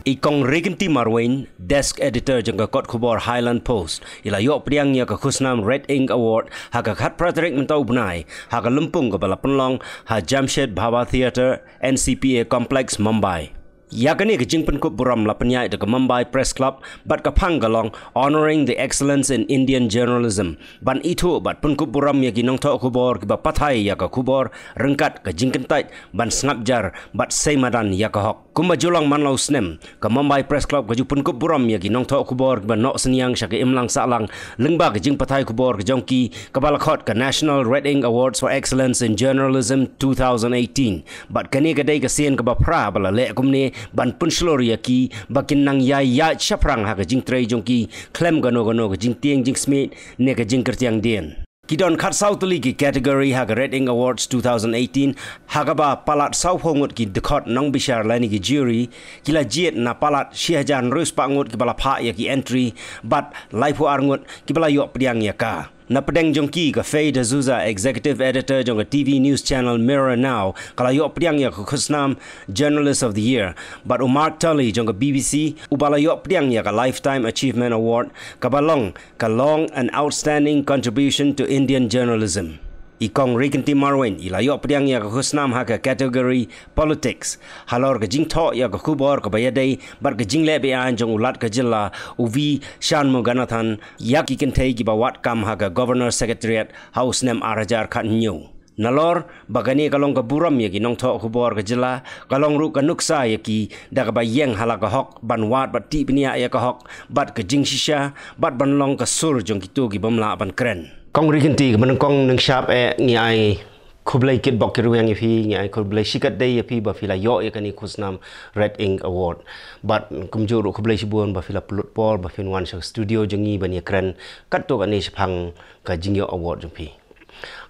Ikong Redink Marwain, desk editor jangka kot Khubor Highland Post, ila yok Pdiang ya ke khusnam Redink Award, haga khat pratrik mentau benai, haga lempung ke bala penlong, ha Jamshed Bhava Theatre, NCPA Complex, Mumbai. Yakani ke jingpen kup buram la penyai de ke Mumbai Press Club, bat ke panggalong, honoring the excellence in Indian journalism. Ban itu bat pun kup buram ya ki Nongthoh Khubor ki ba pathai ya ke Khubor, rengkat ke jingken tait, ban sngapjar, bat seimadan ya ke hok. Kumba julang manlau snem, ke Mumbai Press Club ke jupun kup buram ya ki Nongthoh Khubor ki ba nok senyang syake imlang salang, lengba ke jing pathai Khubor ke jongki, ke balakot ke National Redink Awards for Excellence in Journalism 2018. Bat kani ke day ke sien ke ba pra bala lek kumni, ban pun seluruh yaki bakin nang ya syaprang ha ke jing tray jongki klem gano ke jing tiang jing smith ne ke jing kertiang dien kidon khat sau tuli ki category ha ke Redink Awards 2018 ha ka ba palat sau hongut ki dekot nang bishar lani ki jury kila jiet na palat syahjan rus pangut ki bala pha ya ki entry bat laipu arngut ki bala yok Pdiang ya ka na Pdiang jongki ke Faye D'Souza, executive editor jong TV news channel Mirror Now, kala yok Pdiang ya ke khusnam journalist of the year. But Mark Tully jong BBC, ubala yok Pdiang ya ke lifetime achievement award, kabalong ka long and outstanding contribution to Indian journalism. Ikong Redink Marwain ila yok Pdiang ya ke khusnam ha ke category politics. Halor ke jing tho ya ke Khubor ke bayadai bar ke jing lebe an jong ulat ke jilla uvi shan moganathan ya ki kentei ki bawat kam ha ke governor secretariat house nem arajar khat new. Nalor bagani kalong ke buram ya ki Nongthoh Khubor ke jilla kalong ru ke nuksa ya ki da ke bayeng hala ke hok ban wat bat ti pnia ya ke hok bat ke jing shisha bat ban long ke sur jong kitu ki bamla ban kren. Kong Redink ke menengkong neng syap ngi ai kublai kit bok kiru yang ifi ngi ai kublai sikat day ifi ba fila yo ya kani khusnam Redink Award but kumjuru kublai sibuan ba fila pelut pol ba fin wan studio jengi ban ya kren kat to kani sepang ka jingyo award jempi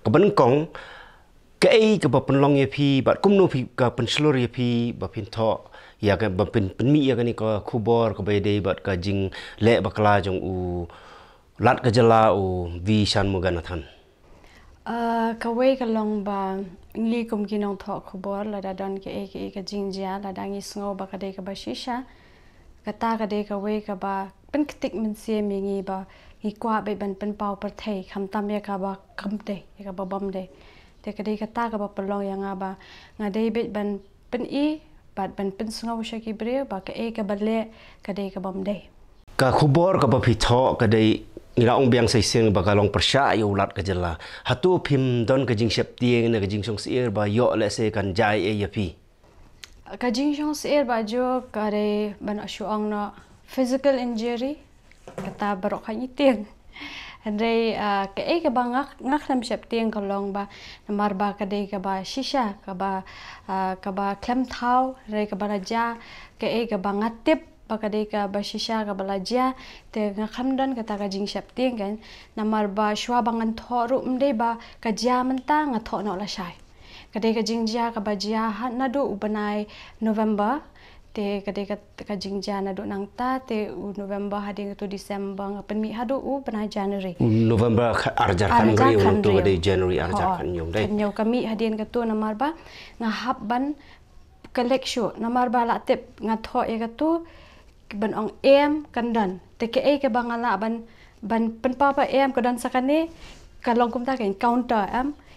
ke menengkong ke ai ke ba penlong ifi bat kumnu fi ka penselur ifi ba fin tho ya ka ba penmi ya kani ka Khubor ke bayde bat ka jing le bakla jong u lat ke jela u vi shan moganathan kawai kalong ba ngli kum ki Nongthoh Khubor la dan ke jingjia la dangi sngo ba kadai ka ba shisha kata kadai kawai ka ba pen ketik men se mingi ba ngi kwa be ban pen pau per thei kham tam ya ka ba kam de ya ka ba bam de te kadai kata ka ba pelong yang ba ngadai be ban pen I bat ban pen sngo shaki bre ba ka ka ba le kadai ka bam de ka Khubor ka ba pitho kadai ila ong biang sai sing bagalong persya yo ulat ke jela hatu phim don ke jing sep tieng ne ke jing song sir ba yo le se kan jai e yapi ka jing song sir ba jo kare ban ashuang no physical injury kata barok khan tieng andre ke ba ngak lam sep tieng kalong ba namar ba ka de ka ba shisha ka ba klem thau re ka ba ja ke ba ngatip pakadai ka bashisha ka balaja te ngakhamdan kata ka jing shap ting kan namar ba shwa bangan thoru mde ba ka ja manta nga tho no la shai kadai ka jing ja ka ba ja nadu ubanai November te kadai ka jing ja nadu nang ta te November hading tu December ngapen mi hadu ubanai January November arjar kan gri untuk de January arjar kan yong dai nyau kami hadin ka tu namar ba nga hab ban collect show namar ba la tip nga tho e ka tu ban ong kandan teke ke bangala ban penpa pa kadan sakane kalong kumta kan counter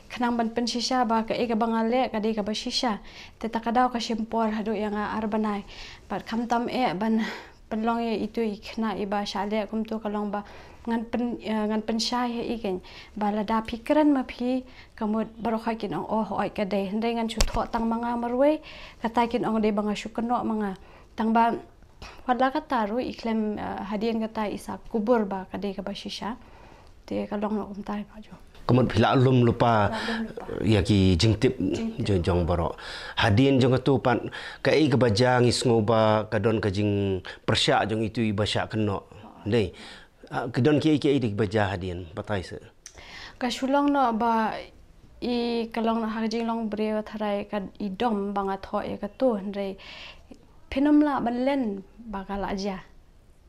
khanang ban pen shisha ba ke bangale ka de ka ba shisha te takadaw ka shimpor hadu yang arbanai bat khamtam ban penlong itu ikhna iba shale kumtu kalong ba ngan pen shai iken balada pikran ma phi kamut barokha kin ong oi ka de ndai ngan chu tho tang manga marwe katakin ong de banga shukno manga tang ba wadla kata ru iklem hadian kata isa kubur ba kadai ka bashisha te kalong no kumtai pa jo kamut phila lum lupa ya ki jingtip jong baro hadian jong tu pan ka ka bajang isngo ba kadon ka jing persya jong itu ibasya keno dei kadon ki dik baja hadian batai se ka Shillong no ba I kalong no hajing long breo tharai ka idom banga tho e ka tu ndrei Pinamla ban len bakal aja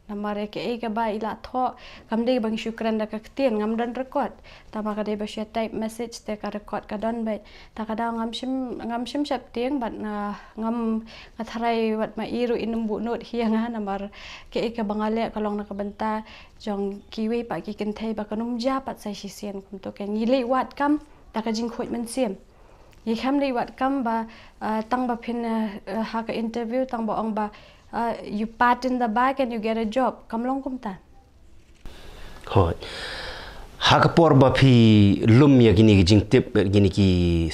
namare ke ke ba ila tho kamde bang syukran da ka ktien ngam dan record tama ka de ba share type message te ka record ka don ba ta ka da ngam shim shap tiang bat na ngam ngatharai wat ma iru inum bu not hianga namar ke bangale kalong na ka banta jong kiwi pa ki ken thai ba kanum ja pat sai sisen kum to ke ngile wat kam ta ka jing khoi man sem yi kham le wat kam ba tang ba phin ha ka interview tang ba ong ba you pat in the bag and you get a job kamlong kumta hoi hakapor ba phi lum ya gini jing tip gini ki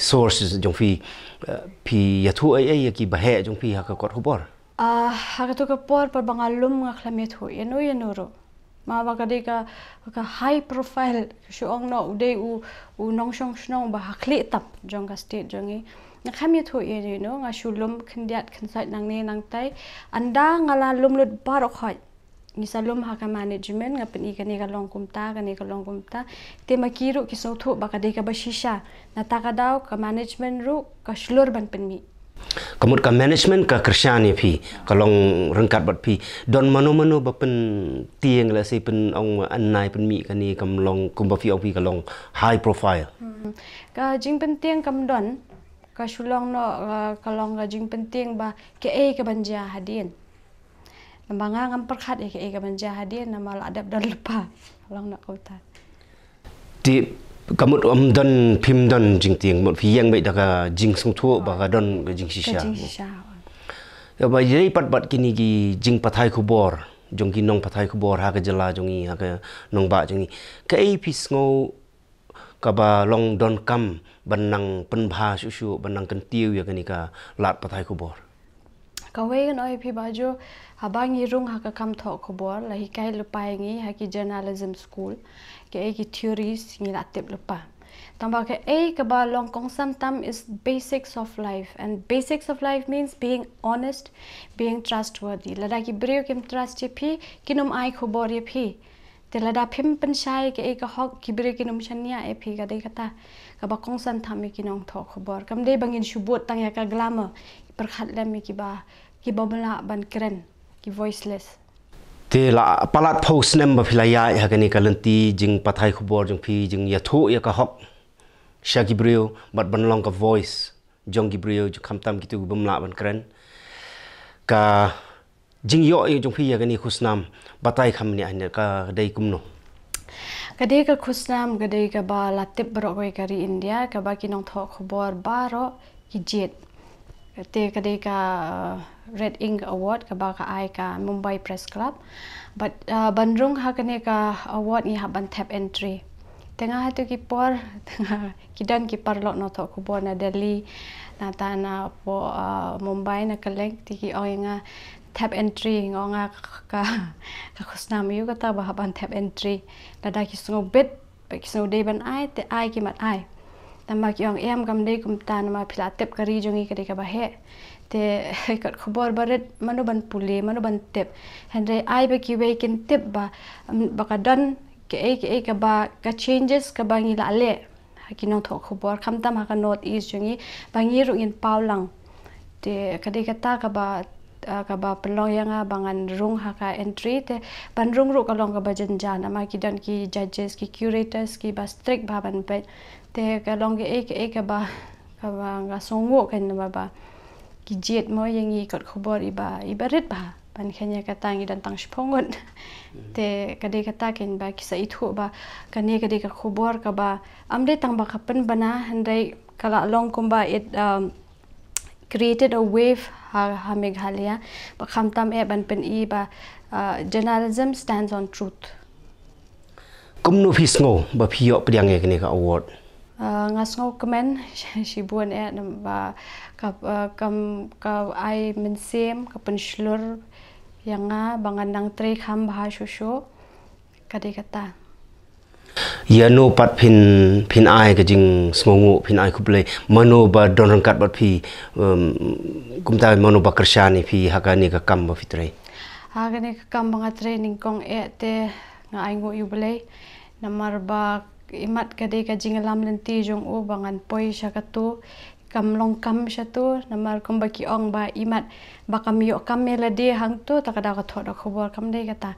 sources jong phi ya thu ai ki ba he jong phi hakakot khubor haka to ka por par bangal lum nga khlamet ho yeno ro ma ba ka de ka high profile shuong no de u nongshong shnong ba hakli tap jong ka state jongi na khami tho ye no nga shulum khindiat khinsai nang ne nang tai anda ngala lum lut bar khoi ni salum ha ka management nga peni ka ne ka long kumta te makiru ki so tho ba ka de ka ba shisha na ta ka daw ka management ru ka shlur ban penmi kamut ka management ka kersyani phi kalong rengkat bat phi don mano ba pen tieng la si pen ong annai pen mi kani kamlong kumba phi ong phi kalong high profile ka jing pen tieng kam don ka Shillong no kalong ka jing pen tieng ba ke ka banja hadin nambanga ngam perkhat ke ka banja hadin namal adap dan lepa kalong nak kota ti kamut don phim don jing tieng mot phi yang bai da ka jing sung thu ba ka don ka jing shisha ya ba yei pat kini gi jing pathai khubor jong ki nong pathai khubor ha ka jala jongi ha ka nong ba jongi ka ei phi ngo ka ba long don kam banang penbha shu banang kan tiu ya kani ka lat pathai khubor ka we kan oi phi ba jo habang irung ha ka kam tho khubor la hi kai lupai ngi ha ki journalism school ke ki theories ngi la tep lupa tamba ke ka ba long kong sam tam is basics of life and basics of life means being honest being trustworthy lada ki breu kem trust ye phi kinum ai khubor ye phi te lada phim penshai ke ka hok ki breu kinum chania e phi ga de kata ka ba kong sam tham ki Nongthoh khubor kam de bangin shubut tang ya ka glamour perkhat lam ki ba bala ban kren ki voiceless te la palat post nem ba philaya ha kani kalanti jing pathai khubor jong phi jing ya thu ya ka hok shaki breu bat ban long ka voice jong gi breu ju khamtam ki tu bumla ban kren ka jing yo jong phi ya kani khusnam batai kham ni an ka dai kumno kadai ka khusnam kadai ka ba latip bro ko kari India ka ba ki Nongthoh khubor baro ki jet te kadai ka Redink award ka ba ka ai ka Mumbai Press Club but bandrung ha kane ka award ni ha ban tap entry tengah tu ki por kidan ki parlok Nongthoh khubor na Delhi na tana po Mumbai na kaleng ti ki oinga tap entry ngonga ka khusnam yu kata ba ban tap entry dada ki sungo bet ki sungo de ban ai te ai ki mat ai tamba ki ong em kam de kum tan ma phila tep kari jongi kade ka ba he te kat khubor baret manu ban pule manu ban tep hendre ai ba ki we kin tep ba ka don ke ka ba ka changes ka ba ngi la le ki Nongthoh khubor kham tam ha ka north east jongi bangi ru in paulang te kade kata ka ba pelong yang bangan rung ha ka entry te ban rung ru ka long ka ba janjan ama ki dan ki judges ki curators ki ba strict ba ban pe te ka long ke ka ba nga songo kan ba ki jet mo yang i kat khubor ibarit ba ban khanya ka tangi dan tang shpongon te kade kata ken ba ki sa ithu ba kane kade ka khubor ka ba amre tang ba khapan bana handai kala long kumba it created a wave ha Meghalaya ba khamtam e ban pen I ba journalism stands on truth kumno fisngo ba phiyo Pdiang e kani ka award ngasngo kemen sibuan e ba ka ai mensem ka penslur yang bangan nang tre kham bha shosho kade kata ya no pat phin ai ka jing sngongu phin ai khuple mano ba don rangkat bat phi kumta mano ba kersyani phi hakani ka kam ba fitre hakani ka kam banga training kong e te nga ai ngo yubele namar ba imat kade ka jing lam lenti jong o bangan poi shakatu kam long kam satu namar kum baki ong ba imat ba kam yo kam melody hang tu takada ka thod khubor kam dei kata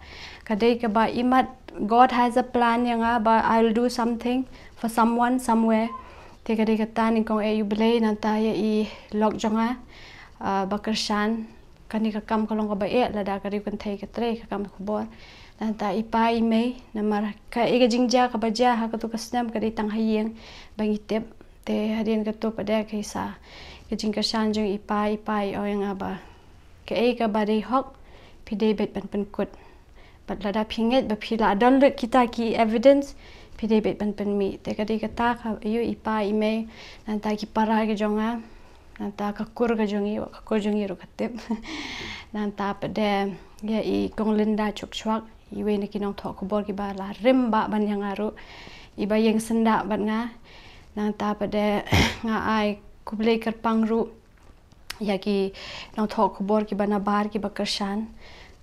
kadai ka ba imat God has a plan yang ba I'll do something for someone somewhere te kadai kata ni kong e yubilei nanta ya I lok jonga ba kershan kani ka kam kalong ka ba e lada kari kun thai ka tre ka kam khubor nanta ipa imei namar ka e ga jingja ka ba ja ha ka tu kasnam kadai tang hayeng bangitep te hadian ka tu pada kaisa ke jingka sanjung ipai o yang aba ke ka bari hok pidei bet pan kut bat lada pinget ba phila don look kita ki evidence pidei bet pan mi te ka di kata ka yu ipai ime nanta ki para ke jonga nanta ka kur ka jongi ka kur jongi ro katep nanta pada ya I kong linda chuk chwak iwe ne ki Nongthoh Khubor ki ba la rim ba ban yang aru iba yang senda bat nga nanta pada nga ai kublei kerpang ru yaki Nongthoh Khubor ki bana bar ki bakershan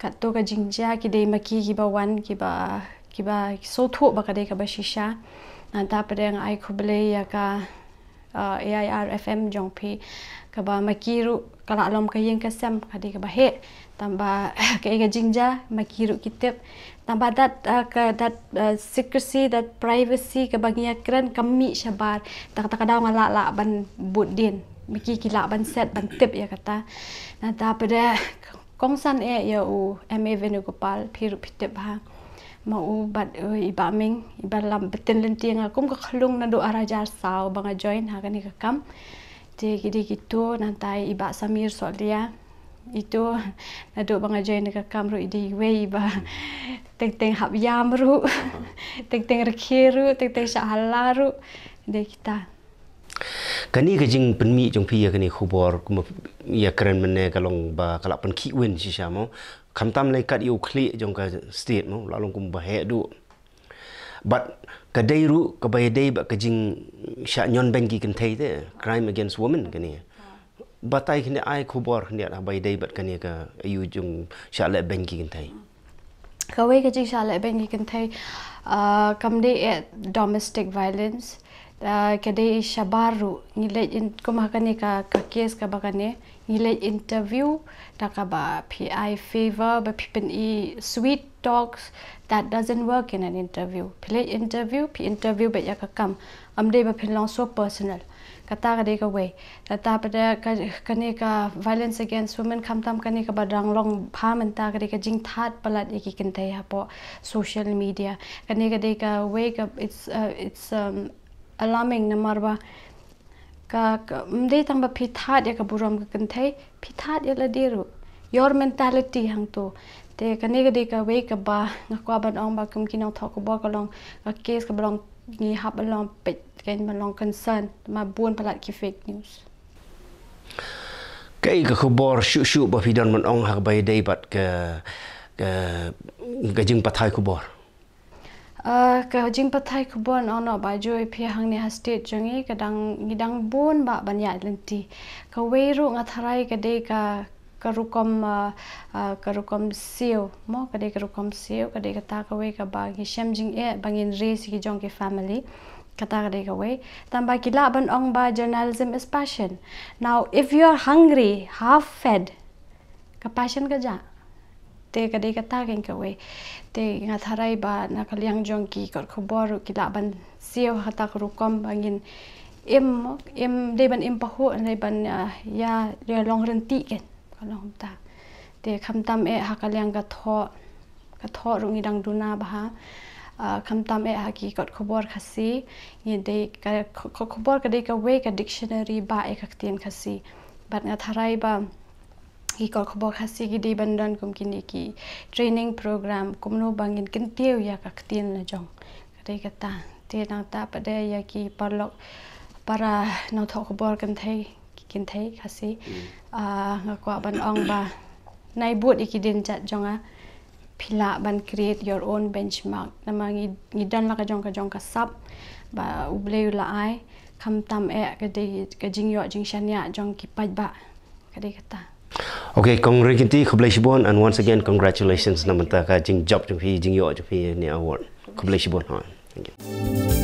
kat to ka jingja ki dei maki ki ba wan ki ba so thu ba ka dei ka ba shisha nanta pada nga ai kublei ya ka AIR FM jongpi ka ba maki ru kala lom ka yeng ka sam ka dei ka ba he tamba ka jingja maki ru kitep tamba that secrecy, that privacy kebagia keren kami syabar tak kadang ngala ban budin miki kila ban set ban tip ya kata nanta pada kongsan ya u MA Venu Gopal phiru pitip ha mau bat iba ming iba lam betin lenti nga kum ka khlung na do arajar saw banga join ha kani ka kam te gidi gitu nantai iba Samir Solia itu nado banga join ka kamru idi wei ba teng hab yamru teng rekhiru teng sahalaru de kita kani ka jing penmi jong pi kani khubor kum ya keren mene kalong ba kalak pen ki win si samo kamtam lai kat yu kli jong ka state mo lalong kum ba he du but kadai ru ka bay dei ba ka jing sha nyon bengi kan thai de crime against women kani batai kini ai khubor ni ada bay dei bat kani ka ayu jung sha le bengi kan thai kawai ka jing sha le bengi kan thai kam de domestic violence kadai shabaru ngilej in kumakani ka case ka bakane ngilej interview takaba PI favor ba pipen I sweet talks that doesn't work in an interview play interview interview ba ya ka kam amde ba pilong so personal kata ka de ka way tata pada kani ka violence against women kamtam kani ka badang long phamanta ka de ka jing that palat iki kintai hapo social media kani ka de ka way ka it's alarming namarba ka mde tang ba pithat ya ka buram ka kintai pithat ya la diru your mentality hang to te kani ka de ka way ka ba ngakwa ban ong ba kum kinong Nongthoh Khubor ka long ka case ka balong ni hab along pet kan balong concern ma buon palat ki fake news kai ka khubor shu ba pidon man ong ha bay dei bat ka jing pathai khubor ka jing pathai khubor no ba joy phi hang ne ha state jongi kadang ngidang bon ba banya lenti ka weiru ngatharai ka de ka karukom sio mo ka de karukom sio ka de ka ta ka we ka ba gi shamjing bangin race ki jong ke family kata ka de ka we tamba kila ban ong ba journalism is passion now if you are hungry half fed ka passion ka ja te ka de ka ta ka we te ngatharai ba na kaliang jong ki kor khubor kila ban sio hata karukom bangin em de ban em paho ne ban ya long renti ken kalong ta te khamtam hakaliang ka tho rungi dang duna ba khamtam haki kot khubor khasi ni de ka khubor ka de ka we ka dictionary ba kaktin khasi bat nga tharai ba ki kot khubor khasi gi de bandan kum kini ki training program kumno bangin kintiu ya kaktin na jong ka de ka ta te na ta pa de ya ki parlok para Nongthoh Khubor kan thai khasi ngakwa ban ong ba nai but ikidin chat jonga phila ban create your own benchmark namangi ngidan la ka jong ka sap ba ubleu la ai khamtam ka de ka jingyo jing shanya jong ki paj ba ka de kata okay congratulations khubleshibon and once again congratulations namanta ka jing job jong phi jingyo jong phi ni award khubleshibon ha thank you